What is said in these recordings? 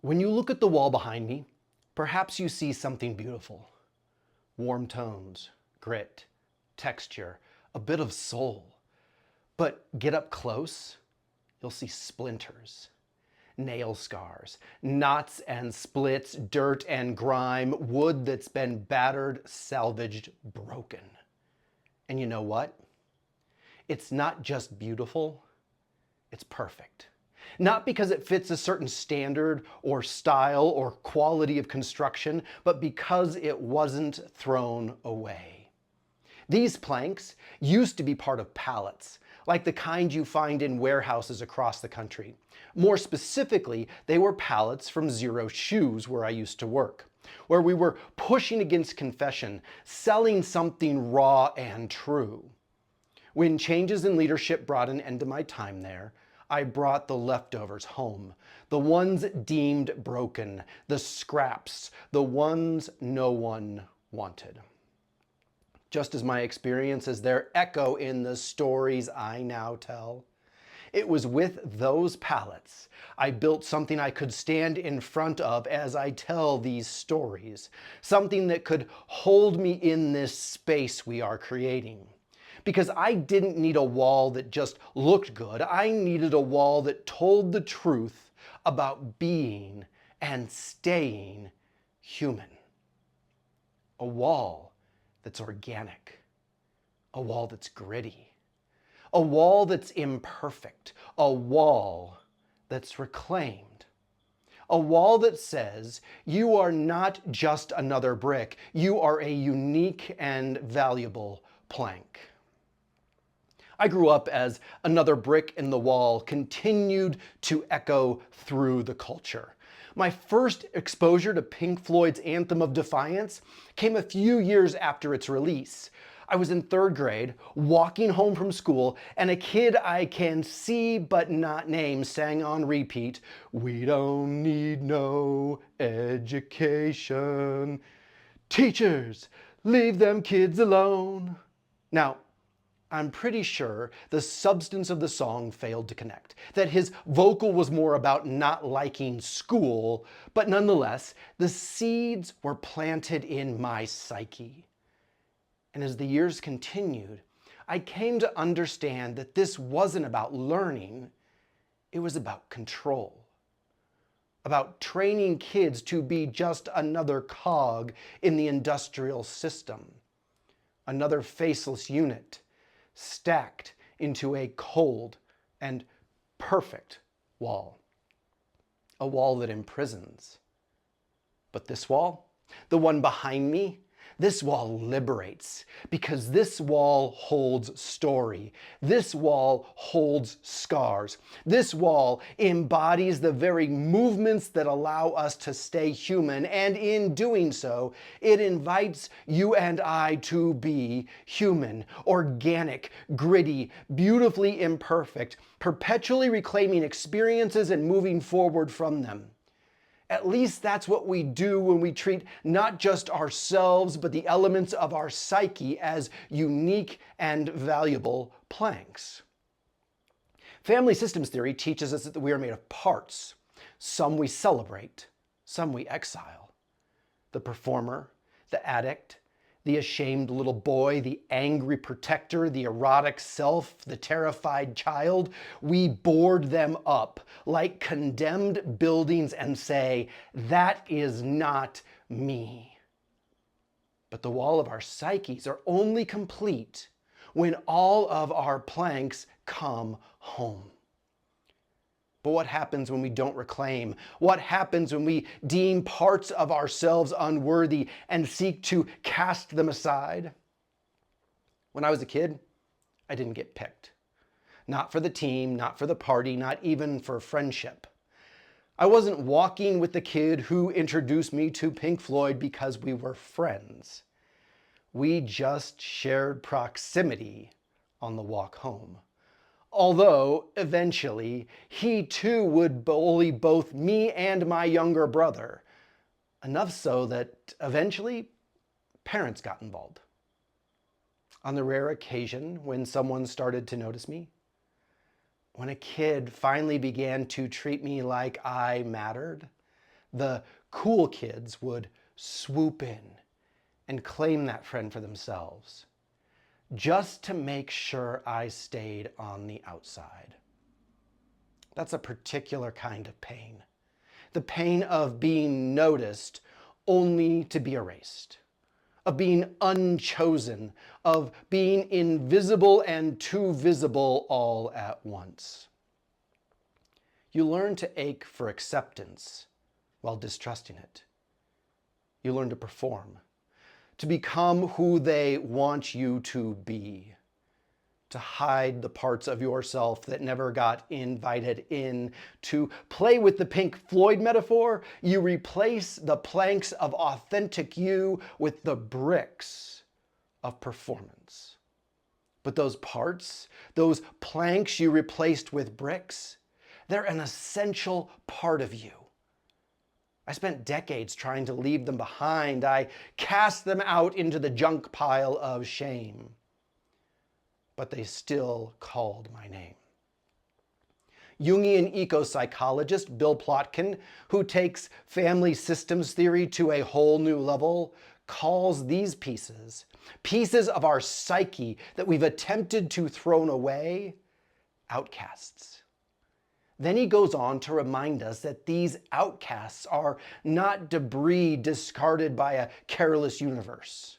When you look at the wall behind me, perhaps you see something beautiful. Warm tones, grit, texture, a bit of soul. But get up close, you'll see splinters, nail scars, knots and splits, dirt and grime, wood that's been battered, salvaged, broken. And you know what? It's not just beautiful, it's perfect. Not because it fits a certain standard or style or quality of construction, but because it wasn't thrown away. These planks used to be part of pallets, like the kind you find in warehouses across the country. More specifically, they were pallets from Zero Shoes, where I used to work, where we were pushing against confession, selling something raw and true. When changes in leadership brought an end to my time there, I brought the leftovers home, the ones deemed broken, the scraps, the ones no one wanted. Just as my experiences there echo in the stories I now tell. It was with those pallets I built something I could stand in front of as I tell these stories, something that could hold me in this space we are creating. Because I didn't need a wall that just looked good. I needed a wall that told the truth about being and staying human. A wall that's organic. A wall that's gritty. A wall that's imperfect. A wall that's reclaimed. A wall that says, you are not just another brick. You are a unique and valuable plank. I grew up as another brick in the wall continued to echo through the culture. My first exposure to Pink Floyd's Anthem of Defiance came a few years after its release. I was in 3rd grade, walking home from school, and a kid I can see but not name sang on repeat, "We don't need no education. Teachers, leave them kids alone." Now, I'm pretty sure the substance of the song failed to connect, that his vocal was more about not liking school, but nonetheless, the seeds were planted in my psyche. And as the years continued, I came to understand that this wasn't about learning, it was about control. About training kids to be just another cog in the industrial system, another faceless unit, stacked into a cold and perfect wall. A wall that imprisons. But this wall, the one behind me, this wall liberates, because this wall holds story. This wall holds scars. This wall embodies the very movements that allow us to stay human, and in doing so, it invites you and I to be human, organic, gritty, beautifully imperfect, perpetually reclaiming experiences and moving forward from them. At least that's what we do when we treat not just ourselves, but the elements of our psyche as unique and valuable planks. Family systems theory teaches us that we are made of parts. Some we celebrate, some we exile. The performer, the addict, the ashamed little boy, the angry protector, the erotic self, the terrified child. We board them up like condemned buildings and say, that is not me. But the wall of our psyches are only complete when all of our planks come home. But what happens when we don't reclaim? What happens when we deem parts of ourselves unworthy and seek to cast them aside? When I was a kid, I didn't get picked. Not for the team, not for the party, not even for friendship. I wasn't walking with the kid who introduced me to Pink Floyd because we were friends. We just shared proximity on the walk home. Although, eventually, he too would bully both me and my younger brother. Enough so that, eventually, parents got involved. On the rare occasion when someone started to notice me, when a kid finally began to treat me like I mattered, The cool kids would swoop in and claim that friend for themselves, just to make sure I stayed on the outside. That's a particular kind of pain. The pain of being noticed only to be erased, of being unchosen, of being invisible and too visible all at once. You learn to ache for acceptance while distrusting it. You learn to perform, to become who they want you to be, to hide the parts of yourself that never got invited in. To play with the pink Floyd metaphor, you replace the planks of authentic you with the bricks of performance. But those parts, those planks you replaced with bricks, they're an essential part of you. I spent decades trying to leave them behind. I cast them out into the junk pile of shame. But they still called my name. Jungian eco-psychologist Bill Plotkin, who takes family systems theory to a whole new level, calls these pieces of our psyche that we've attempted to throw away, outcasts. Then he goes on to remind us that these outcasts are not debris discarded by a careless universe.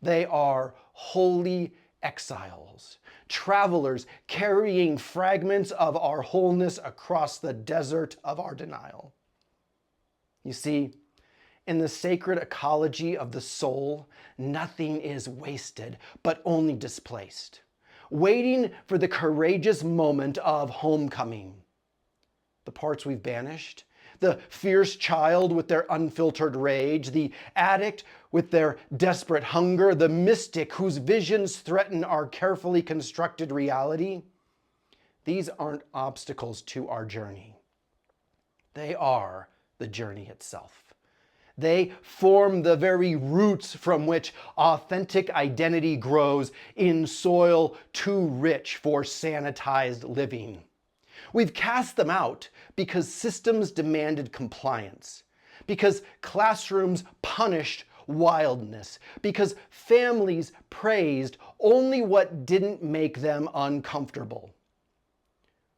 They are holy exiles, travelers carrying fragments of our wholeness across the desert of our denial. You see, in the sacred ecology of the soul, nothing is wasted, but only displaced, waiting for the courageous moment of homecoming. The parts we've banished, the fierce child with their unfiltered rage, the addict with their desperate hunger, the mystic whose visions threaten our carefully constructed reality. These aren't obstacles to our journey. They are the journey itself. They form the very roots from which authentic identity grows in soil too rich for sanitized living. We've cast them out because systems demanded compliance, because classrooms punished wildness, because families praised only what didn't make them uncomfortable.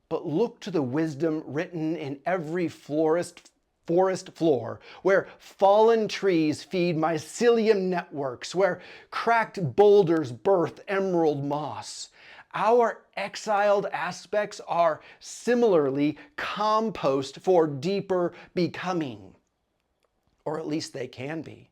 But look to the wisdom written in every forest floor, where fallen trees feed mycelium networks, where cracked boulders birth emerald moss. Our exiled aspects are similarly compost for deeper becoming, or at least they can be.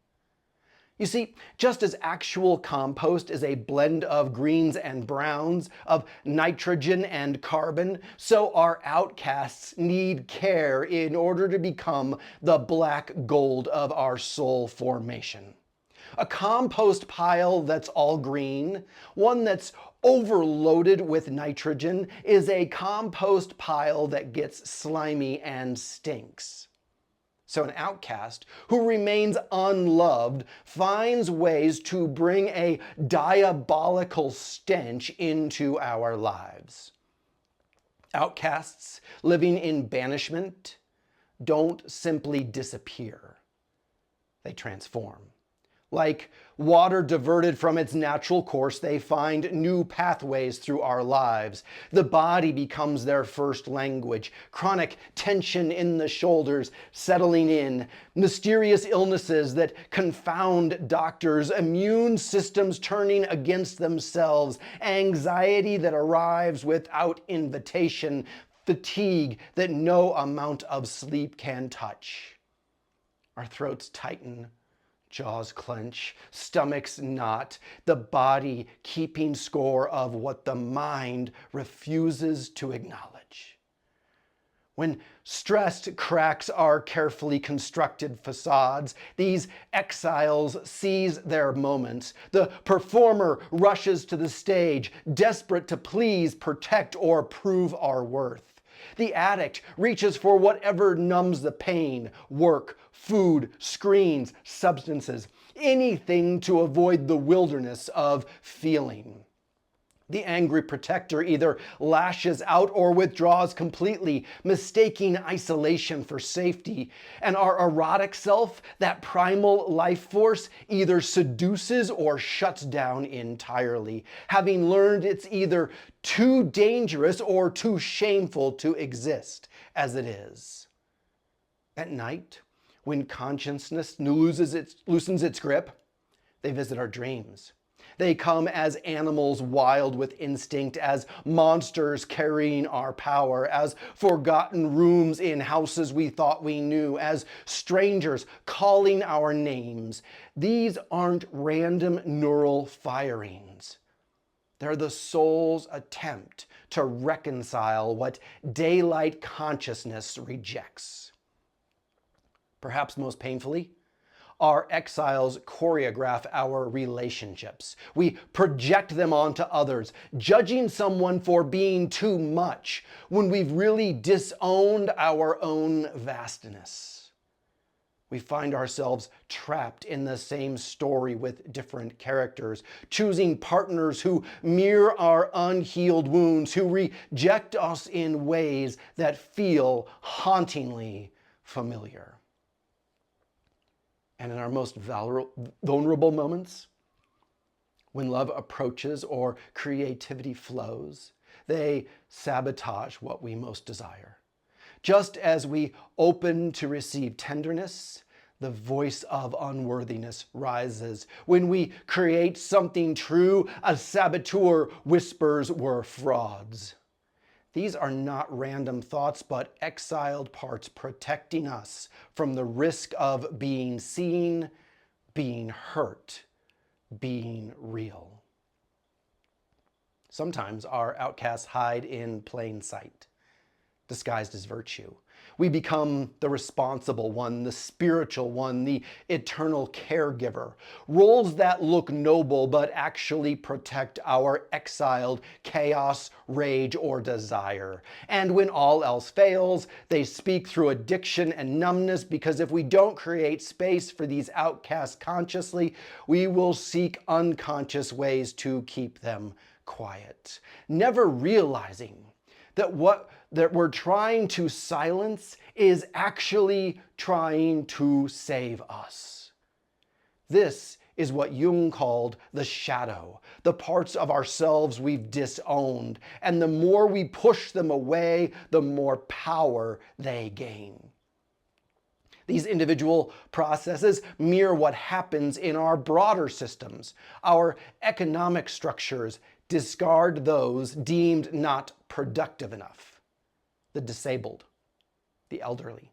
You see, just as actual compost is a blend of greens and browns, of nitrogen and carbon, so our outcasts need care in order to become the black gold of our soul formation. A compost pile that's all green, one that's overloaded with nitrogen, is a compost pile that gets slimy and stinks. So an outcast who remains unloved finds ways to bring a diabolical stench into our lives. Outcasts living in banishment don't simply disappear. They transform. Like water diverted from its natural course, they find new pathways through our lives. The body becomes their first language. Chronic tension in the shoulders settling in. Mysterious illnesses that confound doctors. Immune systems turning against themselves. Anxiety that arrives without invitation. Fatigue that no amount of sleep can touch. Our throats tighten. Jaws clench, stomachs knot, the body keeping score of what the mind refuses to acknowledge. When stressed cracks our carefully constructed facades, these exiles seize their moments. The performer rushes to the stage, desperate to please, protect, or prove our worth. The addict reaches for whatever numbs the pain, work, food, screens, substances, anything to avoid the wilderness of feeling. The angry protector either lashes out or withdraws completely, mistaking isolation for safety. And our erotic self, that primal life force, either seduces or shuts down entirely, having learned it's either too dangerous or too shameful to exist as it is. At night, when consciousness loosens its grip, they visit our dreams. They come as animals wild with instinct, as monsters carrying our power, as forgotten rooms in houses we thought we knew, as strangers calling our names. These aren't random neural firings. They're the soul's attempt to reconcile what daylight consciousness rejects. Perhaps most painfully, our exiles choreograph our relationships. We project them onto others, judging someone for being too much when we've really disowned our own vastness. We find ourselves trapped in the same story with different characters, choosing partners who mirror our unhealed wounds, who reject us in ways that feel hauntingly familiar. And in our most vulnerable moments, when love approaches or creativity flows, they sabotage what we most desire. Just as we open to receive tenderness, the voice of unworthiness rises. When we create something true, a saboteur whispers we're frauds. These are not random thoughts, but exiled parts protecting us from the risk of being seen, being hurt, being real. Sometimes our outcasts hide in plain sight, disguised as virtue. We become the responsible one, the spiritual one, the eternal caregiver. Roles that look noble but actually protect our exiled chaos, rage, or desire. And when all else fails, they speak through addiction and numbness, because if we don't create space for these outcasts consciously, we will seek unconscious ways to keep them quiet, never realizing that what we're trying to silence is actually trying to save us. This is what Jung called the shadow, the parts of ourselves we've disowned, and the more we push them away, the more power they gain. These individual processes mirror what happens in our broader systems. Our economic structures discard those deemed not productive enough. The disabled, the elderly,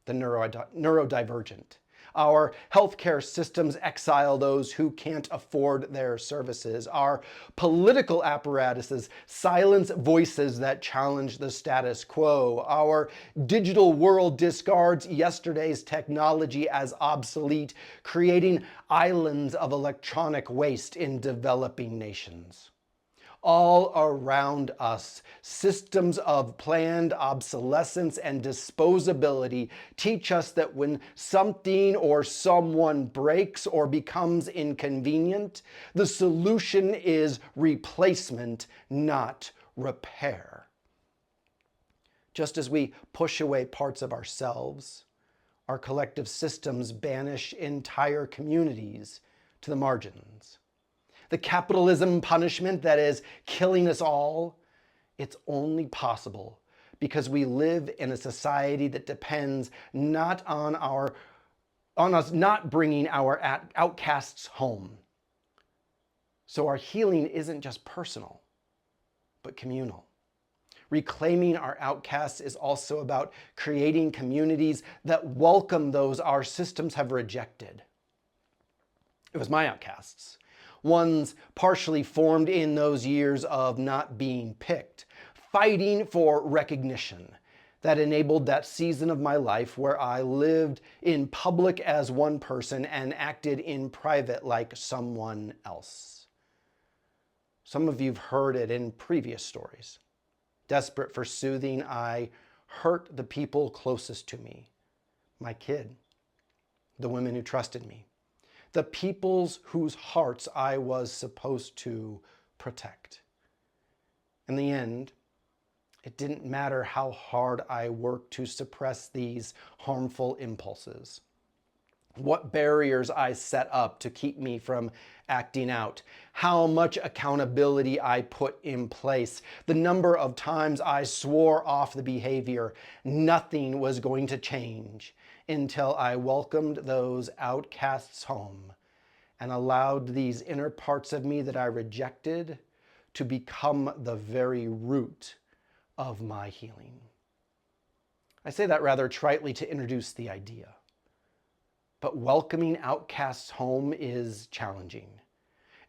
the neurodivergent. Our healthcare systems exile those who can't afford their services. Our political apparatuses silence voices that challenge the status quo. Our digital world discards yesterday's technology as obsolete, creating islands of electronic waste in developing nations. All around us, systems of planned obsolescence and disposability teach us that when something or someone breaks or becomes inconvenient, the solution is replacement, not repair. Just as we push away parts of ourselves, our collective systems banish entire communities to the margins. The capitalism punishment that is killing us all, it's only possible because we live in a society that depends not on us not bringing our outcasts home. So our healing isn't just personal, but communal. Reclaiming our outcasts is also about creating communities that welcome those our systems have rejected. It was my outcasts. Ones partially formed in those years of not being picked, fighting for recognition, that enabled that season of my life where I lived in public as one person and acted in private like someone else. Some of you've heard it in previous stories. Desperate for soothing, I hurt the people closest to me, my kid, the women who trusted me, the peoples whose hearts I was supposed to protect. In the end, it didn't matter how hard I worked to suppress these harmful impulses, what barriers I set up to keep me from acting out, how much accountability I put in place, the number of times I swore off the behavior. Nothing was going to change until I welcomed those outcasts home and allowed these inner parts of me that I rejected to become the very root of my healing. I say that rather tritely to introduce the idea. But welcoming outcasts home is challenging.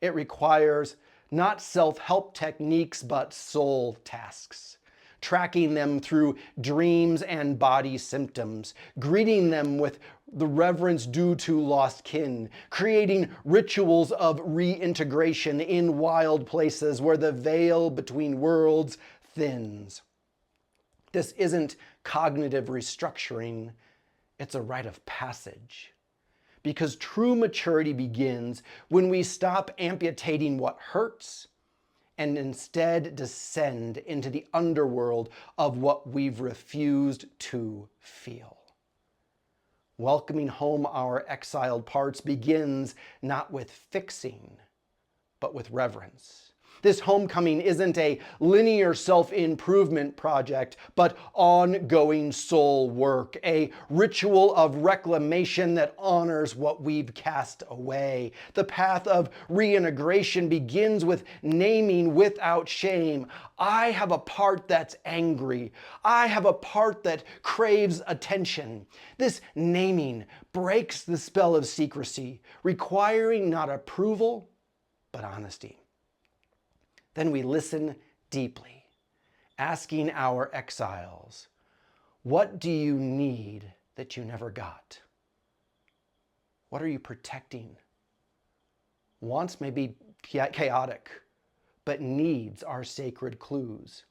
It requires not self-help techniques, but soul tasks. Tracking them through dreams and body symptoms, greeting them with the reverence due to lost kin, creating rituals of reintegration in wild places where the veil between worlds thins. This isn't cognitive restructuring, it's a rite of passage. Because true maturity begins when we stop amputating what hurts and instead descend into the underworld of what we've refused to feel. Welcoming home our exiled parts begins not with fixing, but with reverence. This homecoming isn't a linear self-improvement project, but ongoing soul work, a ritual of reclamation that honors what we've cast away. The path of reintegration begins with naming without shame. I have a part that's angry. I have a part that craves attention. This naming breaks the spell of secrecy, requiring not approval, but honesty. Then we listen deeply, asking our exiles, what do you need that you never got? What are you protecting? Wants may be chaotic, but needs are sacred clues.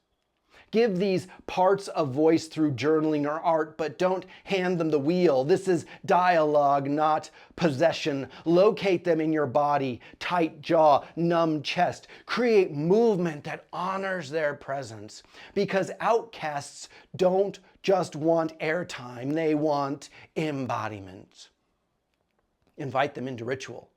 Give these parts a voice through journaling or art, but don't hand them the wheel. This is dialogue, not possession. Locate them in your body, tight jaw, numb chest. Create movement that honors their presence. Because outcasts don't just want airtime, they want embodiment. Invite them into ritual.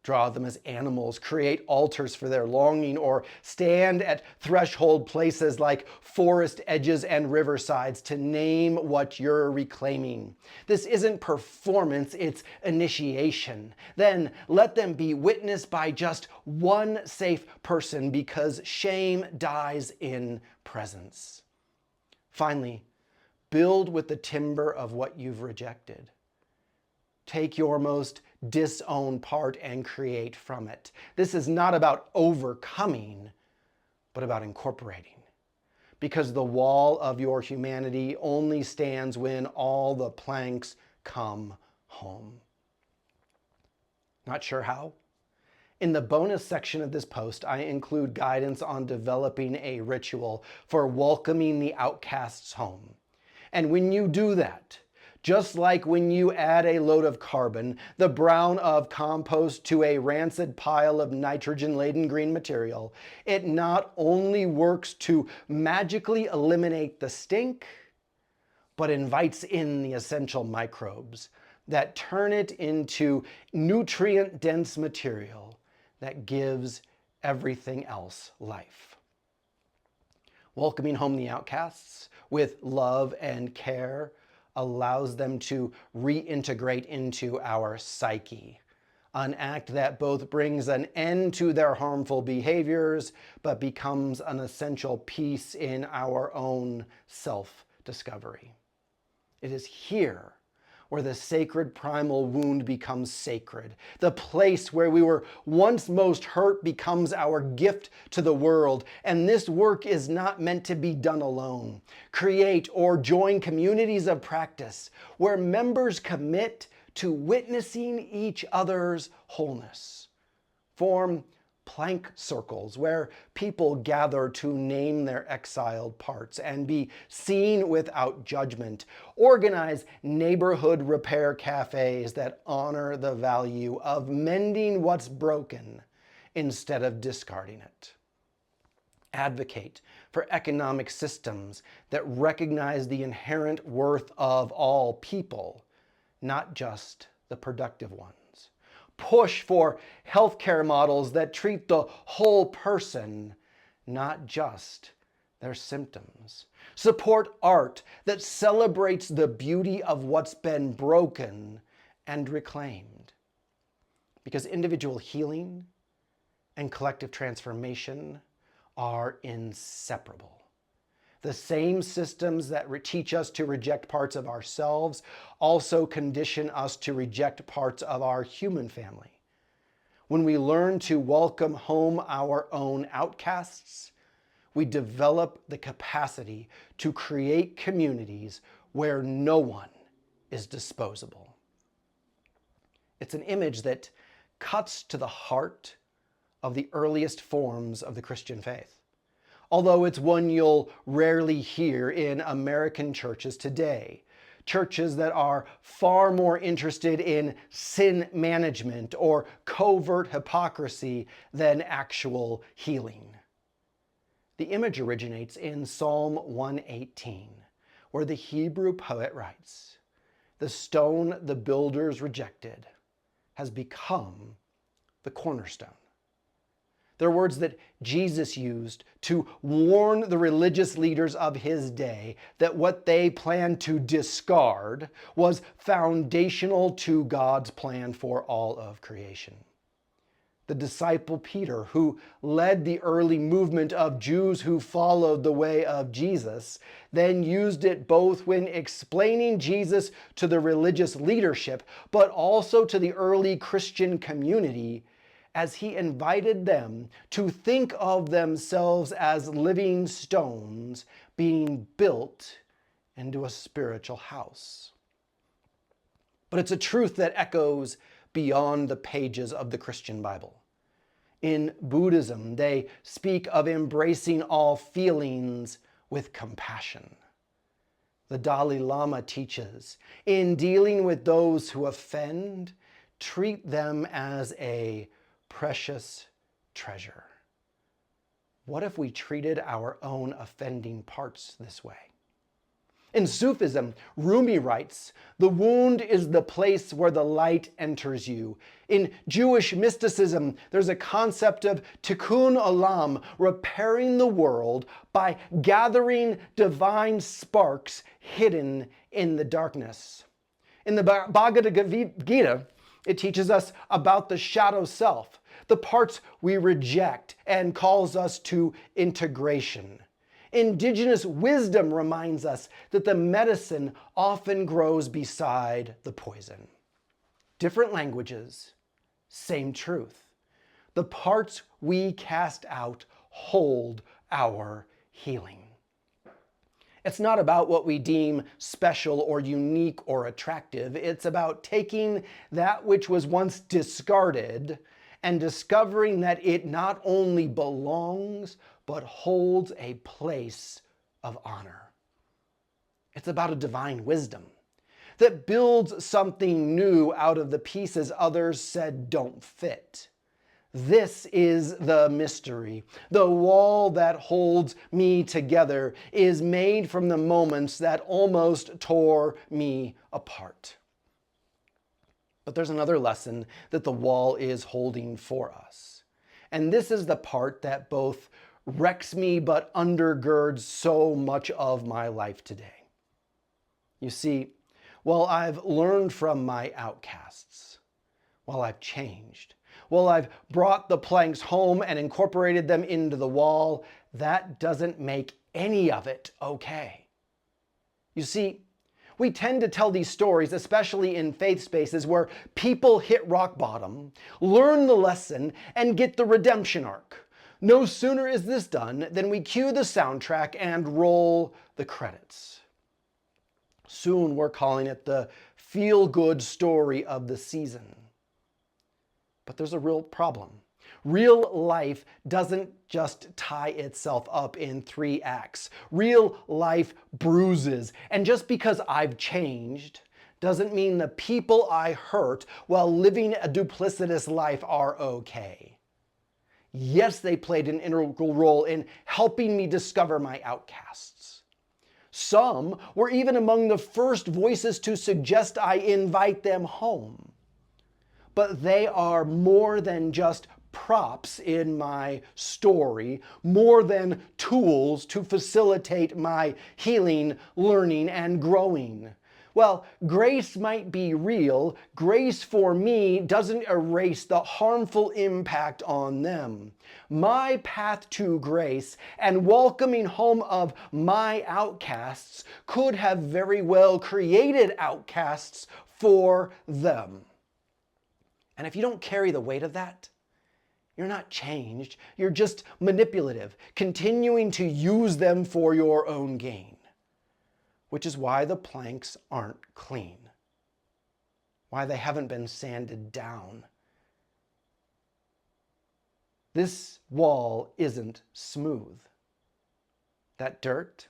Draw them as animals, create altars for their longing, or stand at threshold places like forest edges and riversides to name what you're reclaiming. This isn't performance, it's initiation. Then let them be witnessed by just one safe person, because shame dies in presence. Finally, build with the timber of what you've rejected. Take your most disowned part and create from it. This is not about overcoming, but about incorporating. Because the wall of your humanity only stands when all the planks come home. Not sure how? In the bonus section of this post, I include guidance on developing a ritual for welcoming the outcasts home. And when you do that, just like when you add a load of carbon, the brown of compost, to a rancid pile of nitrogen-laden green material, it not only works to magically eliminate the stink, but invites in the essential microbes that turn it into nutrient-dense material that gives everything else life. Welcoming home the outcasts with love and care allows them to reintegrate into our psyche, an act that both brings an end to their harmful behaviors, but becomes an essential piece in our own self-discovery. It is here where the sacred primal wound becomes sacred. The place where we were once most hurt becomes our gift to the world. And this work is not meant to be done alone. Create or join communities of practice where members commit to witnessing each other's wholeness. Form plank circles where people gather to name their exiled parts and be seen without judgment. Organize neighborhood repair cafes that honor the value of mending what's broken instead of discarding it. Advocate for economic systems that recognize the inherent worth of all people, not just the productive ones. Push for healthcare models that treat the whole person, not just their symptoms. Support art that celebrates the beauty of what's been broken and reclaimed. Because individual healing and collective transformation are inseparable. The same systems that teach us to reject parts of ourselves also condition us to reject parts of our human family. When we learn to welcome home our own outcasts, we develop the capacity to create communities where no one is disposable. It's an image that cuts to the heart of the earliest forms of the Christian faith, although it's one you'll rarely hear in American churches today. Churches that are far more interested in sin management or covert hypocrisy than actual healing. The image originates in Psalm 118, where the Hebrew poet writes, "The stone the builders rejected has become the cornerstone." They're words that Jesus used to warn the religious leaders of his day that what they planned to discard was foundational to God's plan for all of creation. The disciple Peter, who led the early movement of Jews who followed the way of Jesus, then used it both when explaining Jesus to the religious leadership, but also to the early Christian community, as he invited them to think of themselves as living stones being built into a spiritual house. But it's a truth that echoes beyond the pages of the Christian Bible. In Buddhism, they speak of embracing all feelings with compassion. The Dalai Lama teaches, in dealing with those who offend, treat them as a precious treasure. What if we treated our own offending parts this way? In Sufism, Rumi writes, "The wound is the place where the light enters you." In Jewish mysticism, there's a concept of tikkun olam, repairing the world by gathering divine sparks hidden in the darkness. In the Bhagavad Gita, it teaches us about the shadow self, the parts we reject, and calls us to integration. Indigenous wisdom reminds us that the medicine often grows beside the poison. Different languages, same truth. The parts we cast out hold our healing. It's not about what we deem special or unique or attractive. It's about taking that which was once discarded and discovering that it not only belongs, but holds a place of honor. It's about a divine wisdom that builds something new out of the pieces others said don't fit. This is the mystery. The wall that holds me together is made from the moments that almost tore me apart. But there's another lesson that the wall is holding for us. And this is the part that both wrecks me but undergirds so much of my life today. You see, while I've learned from my outcasts, while I've changed, while I've brought the planks home and incorporated them into the wall, that doesn't make any of it okay. You see, we tend to tell these stories, especially in faith spaces, where people hit rock bottom, learn the lesson, and get the redemption arc. No sooner is this done than we cue the soundtrack and roll the credits. Soon we're calling it the feel-good story of the season. But there's a real problem. Real life doesn't just tie itself up in 3 acts. Real life bruises. And just because I've changed doesn't mean the people I hurt while living a duplicitous life are okay. Yes, they played an integral role in helping me discover my outcasts. Some were even among the first voices to suggest I invite them home. But they are more than just props in my story, more than tools to facilitate my healing, learning, and growing. Well, grace might be real. Grace for me doesn't erase the harmful impact on them. My path to grace and welcoming home of my outcasts could have very well created outcasts for them. And if you don't carry the weight of that, you're not changed. You're just manipulative, continuing to use them for your own gain. Which is why the planks aren't clean, why they haven't been sanded down. This wall isn't smooth. That dirt,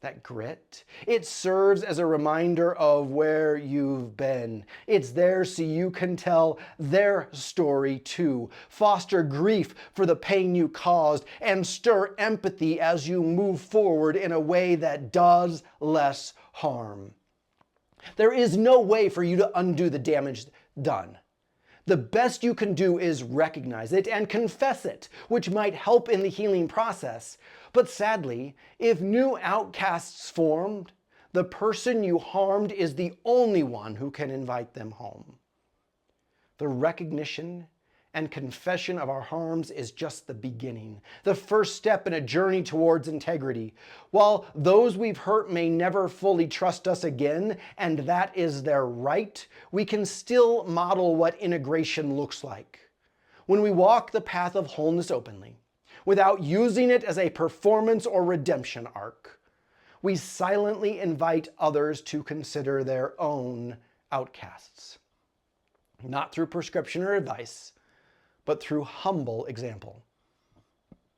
that grit, it serves as a reminder of where you've been. It's there so you can tell their story too, foster grief for the pain you caused, and stir empathy as you move forward in a way that does less harm. There is no way for you to undo the damage done. The best you can do is recognize it and confess it, which might help in the healing process. But sadly, if new outcasts formed, the person you harmed is the only one who can invite them home. The recognition and confession of our harms is just the beginning, the first step in a journey towards integrity. While those we've hurt may never fully trust us again, and that is their right, we can still model what integration looks like. When we walk the path of wholeness openly, without using it as a performance or redemption arc, we silently invite others to consider their own outcasts. Not through prescription or advice, but through humble example.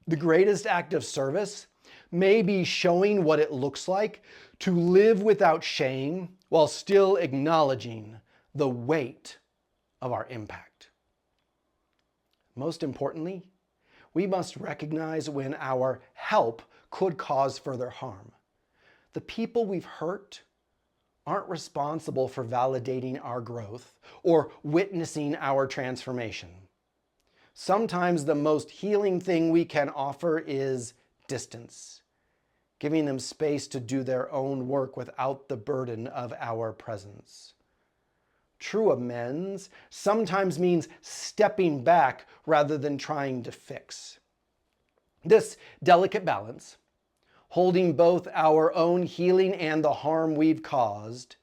The greatest act of service may be showing what it looks like to live without shame while still acknowledging the weight of our impact. Most importantly, we must recognize when our help could cause further harm. The people we've hurt aren't responsible for validating our growth or witnessing our transformation. Sometimes the most healing thing we can offer is distance, giving them space to do their own work without the burden of our presence. True amends sometimes means stepping back rather than trying to fix. This delicate balance, holding both our own healing and the harm we've caused,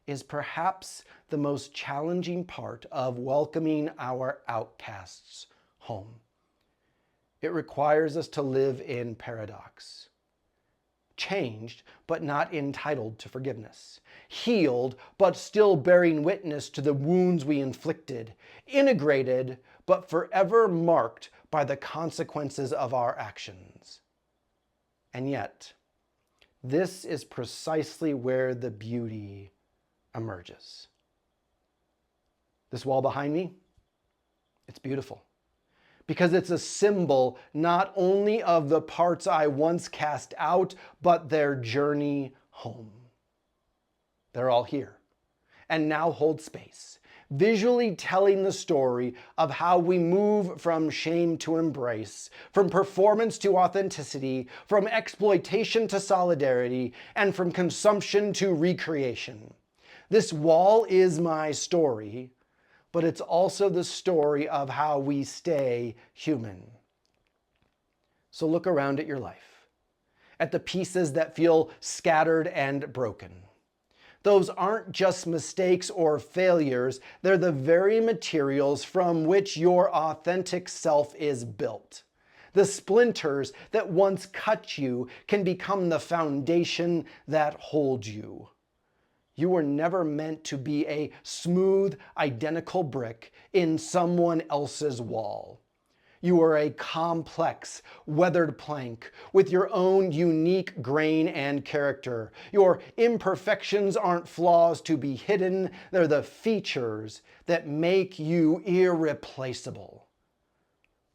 is perhaps the most challenging part of welcoming our outcasts home. It requires us to live in paradox. Changed, but not entitled to forgiveness. Healed, but still bearing witness to the wounds we inflicted. Integrated, but forever marked by the consequences of our actions. And yet, this is precisely where the beauty emerges. This wall behind me, it's beautiful. Because it's a symbol not only of the parts I once cast out, but their journey home. They're all here and now hold space, visually telling the story of how we move from shame to embrace, from performance to authenticity, from exploitation to solidarity, and from consumption to recreation. This wall is my story, but it's also the story of how we stay human. So look around at your life, at the pieces that feel scattered and broken. Those aren't just mistakes or failures, they're the very materials from which your authentic self is built. The splinters that once cut you can become the foundation that holds you. You were never meant to be a smooth, identical brick in someone else's wall. You are a complex, weathered plank with your own unique grain and character. Your imperfections aren't flaws to be hidden, they're the features that make you irreplaceable.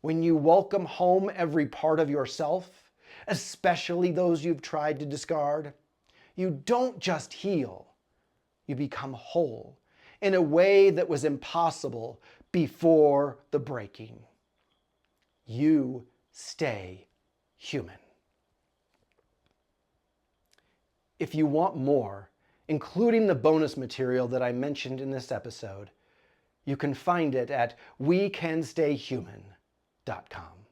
When you welcome home every part of yourself, especially those you've tried to discard, you don't just heal, you become whole in a way that was impossible before the breaking. You stay human. If you want more, including the bonus material that I mentioned in this episode, you can find it at wecanstayhuman.com.